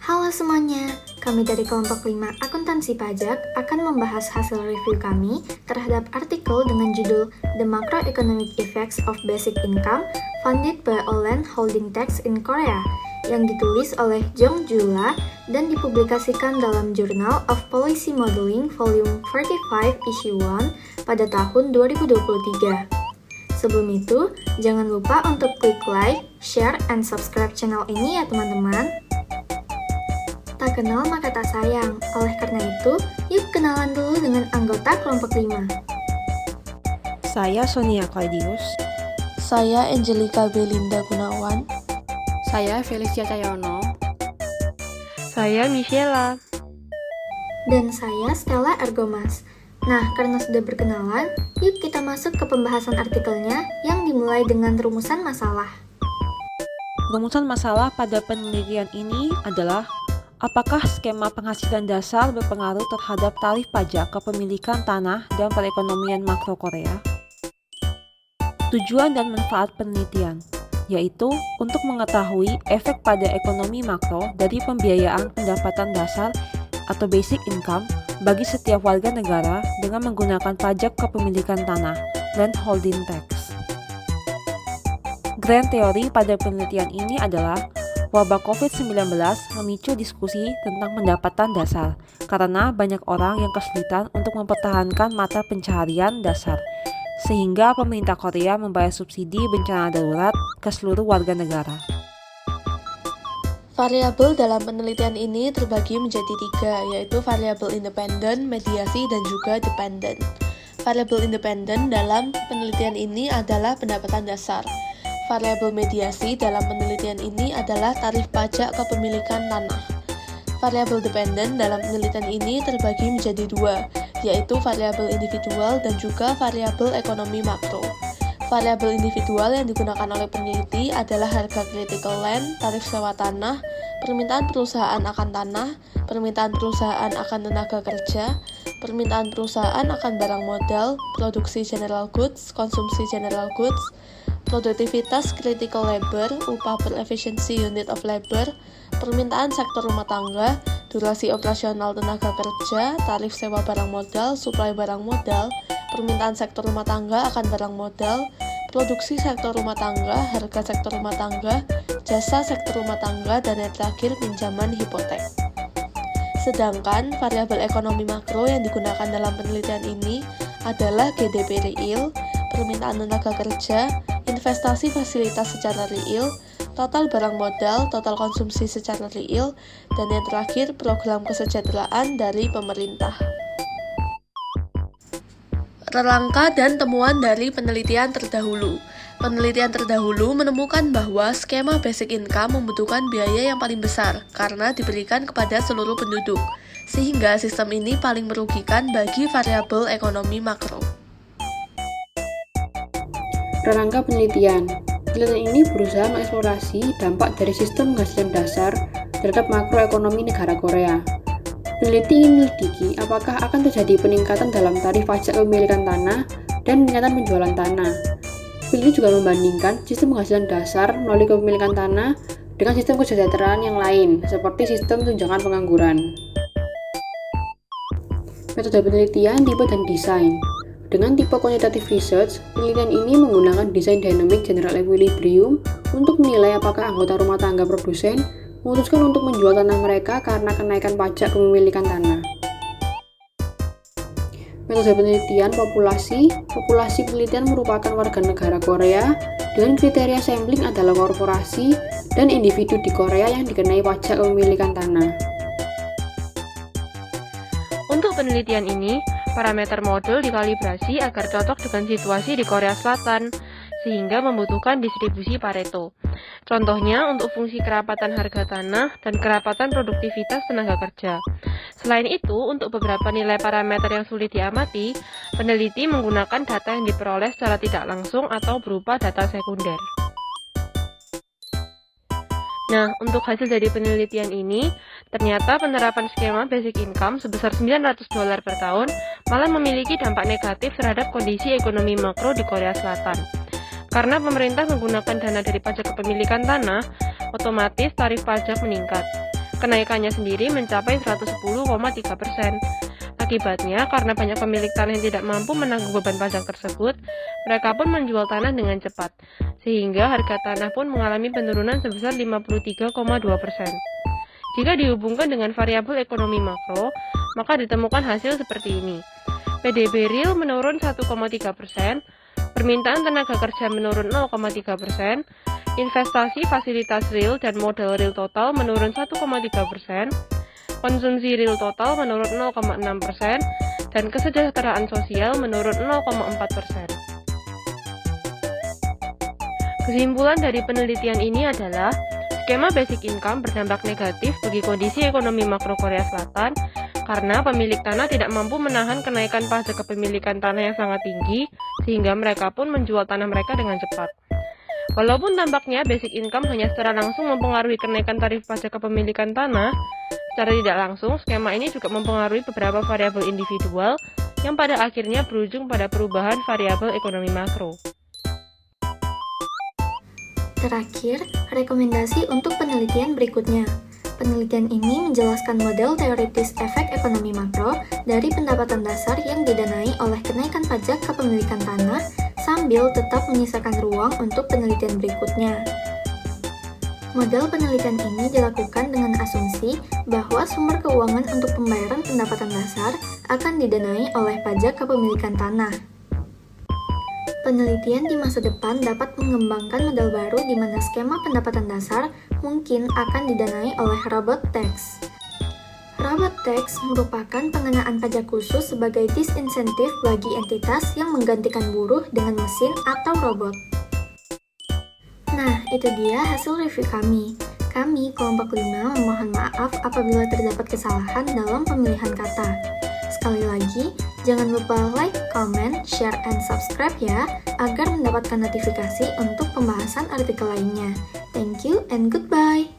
Halo semuanya, kami dari kelompok 5 akuntansi pajak akan membahas hasil review kami terhadap artikel dengan judul The Macroeconomic Effects of Basic Income Funded by Land Holding Tax in Korea yang ditulis oleh Jong Jula dan dipublikasikan dalam Journal of Policy Modeling Volume 45 Issue 1 pada tahun 2023. Sebelum itu, jangan lupa untuk klik like, share, and subscribe channel ini ya teman-teman. Tak kenal maka tak sayang, oleh karena itu, yuk kenalan dulu dengan anggota kelompok 5. Saya Sonia Claudius. Saya Angelica Belinda Gunawan. Saya Felicia Cahyono. Saya Michela. Dan saya Stella Ergomas. Nah, karena sudah berkenalan, yuk kita masuk ke pembahasan artikelnya yang dimulai dengan rumusan masalah. Rumusan masalah pada penelitian ini adalah apakah skema penghasilan dasar berpengaruh terhadap tarif pajak kepemilikan tanah dan perekonomian makro Korea? Tujuan dan manfaat penelitian, yaitu untuk mengetahui efek pada ekonomi makro dari pembiayaan pendapatan dasar atau basic income bagi setiap warga negara dengan menggunakan pajak kepemilikan tanah, land holding tax. Grand teori pada penelitian ini adalah wabah COVID-19 memicu diskusi tentang pendapatan dasar karena banyak orang yang kesulitan untuk mempertahankan mata pencaharian dasar, sehingga pemerintah Korea membayar subsidi bencana darurat ke seluruh warga negara. Variabel dalam penelitian ini terbagi menjadi 3, yaitu variabel independen, mediasi, dan juga dependen. Variabel independen dalam penelitian ini adalah pendapatan dasar. Variabel mediasi dalam penelitian ini adalah tarif pajak kepemilikan tanah. Variabel dependen dalam penelitian ini terbagi menjadi 2, yaitu variabel individual dan juga variabel ekonomi makro. Variabel individual yang digunakan oleh peneliti adalah harga critical land, tarif sewa tanah, permintaan perusahaan akan tanah, permintaan perusahaan akan tenaga kerja, permintaan perusahaan akan barang modal, produksi general goods, konsumsi general goods, produktivitas critical labor, upah per efficiency unit of labor, permintaan sektor rumah tangga, durasi operasional tenaga kerja, tarif sewa barang modal, suplai barang modal, permintaan sektor rumah tangga akan barang modal, produksi sektor rumah tangga, harga sektor rumah tangga, jasa sektor rumah tangga, dan yang terakhir pinjaman hipotek. Sedangkan variabel ekonomi makro yang digunakan dalam penelitian ini adalah GDP real, permintaan tenaga kerja, investasi fasilitas secara real, total barang modal, total konsumsi secara real, dan yang terakhir program kesejahteraan dari pemerintah. Rangka dan temuan dari penelitian terdahulu. Penelitian terdahulu menemukan bahwa skema basic income membutuhkan biaya yang paling besar karena diberikan kepada seluruh penduduk, sehingga sistem ini paling merugikan bagi variabel ekonomi makro. Rangka penelitian. Penelitian ini berusaha mengeksplorasi dampak dari sistem penghasilan dasar terhadap makroekonomi negara Korea. Peneliti ingin menyelidiki apakah akan terjadi peningkatan dalam tarif pajak kepemilikan tanah dan peningkatan penjualan tanah. Peneliti juga membandingkan sistem penghasilan dasar melalui kepemilikan tanah dengan sistem kesejahteraan yang lain, seperti sistem tunjangan pengangguran. Metode penelitian, tipe dan desain. Dengan tipe quantitative research, penelitian ini menggunakan desain dynamic general equilibrium untuk menilai apakah anggota rumah tangga produsen memutuskan untuk menjual tanah mereka karena kenaikan pajak kepemilikan tanah. Metode penelitian populasi. Populasi penelitian merupakan warga negara Korea dengan kriteria sampling adalah korporasi dan individu di Korea yang dikenai pajak kepemilikan tanah. Untuk penelitian ini, parameter model dikalibrasi agar cocok dengan situasi di Korea Selatan, sehingga membutuhkan distribusi Pareto. Contohnya untuk fungsi kerapatan harga tanah dan kerapatan produktivitas tenaga kerja. Selain itu, untuk beberapa nilai parameter yang sulit diamati, peneliti menggunakan data yang diperoleh secara tidak langsung atau berupa data sekunder. Nah, untuk hasil dari penelitian ini, ternyata penerapan skema basic income sebesar $900 per tahun malah memiliki dampak negatif terhadap kondisi ekonomi makro di Korea Selatan. Karena pemerintah menggunakan dana dari pajak kepemilikan tanah, otomatis tarif pajak meningkat. kenaikannya sendiri mencapai 110,3%. Akibatnya, karena banyak pemilik tanah yang tidak mampu menanggung beban pajak tersebut, mereka pun menjual tanah dengan cepat, sehingga harga tanah pun mengalami penurunan sebesar 53,2%. Jika dihubungkan dengan variabel ekonomi makro, maka ditemukan hasil seperti ini. PDB real menurun 1,3%, permintaan tenaga kerja menurun 0,3%, investasi fasilitas real dan modal real total menurun 1,3%, konsumsi real total menurun 0,6%, dan kesejahteraan sosial menurun 0,4%. Kesimpulan dari penelitian ini adalah, skema basic income berdampak negatif bagi kondisi ekonomi makro Korea Selatan karena pemilik tanah tidak mampu menahan kenaikan pajak kepemilikan tanah yang sangat tinggi, sehingga mereka pun menjual tanah mereka dengan cepat. Walaupun tampaknya basic income hanya secara langsung mempengaruhi kenaikan tarif pajak kepemilikan tanah, secara tidak langsung skema ini juga mempengaruhi beberapa variabel individual yang pada akhirnya berujung pada perubahan variabel ekonomi makro. Terakhir, rekomendasi untuk penelitian berikutnya. Penelitian ini menjelaskan model teoritis efek ekonomi makro dari pendapatan dasar yang didanai oleh kenaikan pajak kepemilikan tanah sambil tetap menyisakan ruang untuk penelitian berikutnya. Model penelitian ini dilakukan dengan asumsi bahwa sumber keuangan untuk pembayaran pendapatan dasar akan didanai oleh pajak kepemilikan tanah. Penelitian di masa depan dapat mengembangkan model baru di mana skema pendapatan dasar mungkin akan didanai oleh robot tax. Robot tax merupakan pengenaan pajak khusus sebagai disinsentif bagi entitas yang menggantikan buruh dengan mesin atau robot. Nah, itu dia hasil review kami. Kami, kelompok 5, memohon maaf apabila terdapat kesalahan dalam pemilihan kata. Sekali lagi, jangan lupa like, comment, share, and subscribe ya, agar mendapatkan notifikasi untuk pembahasan artikel lainnya. Thank you and goodbye!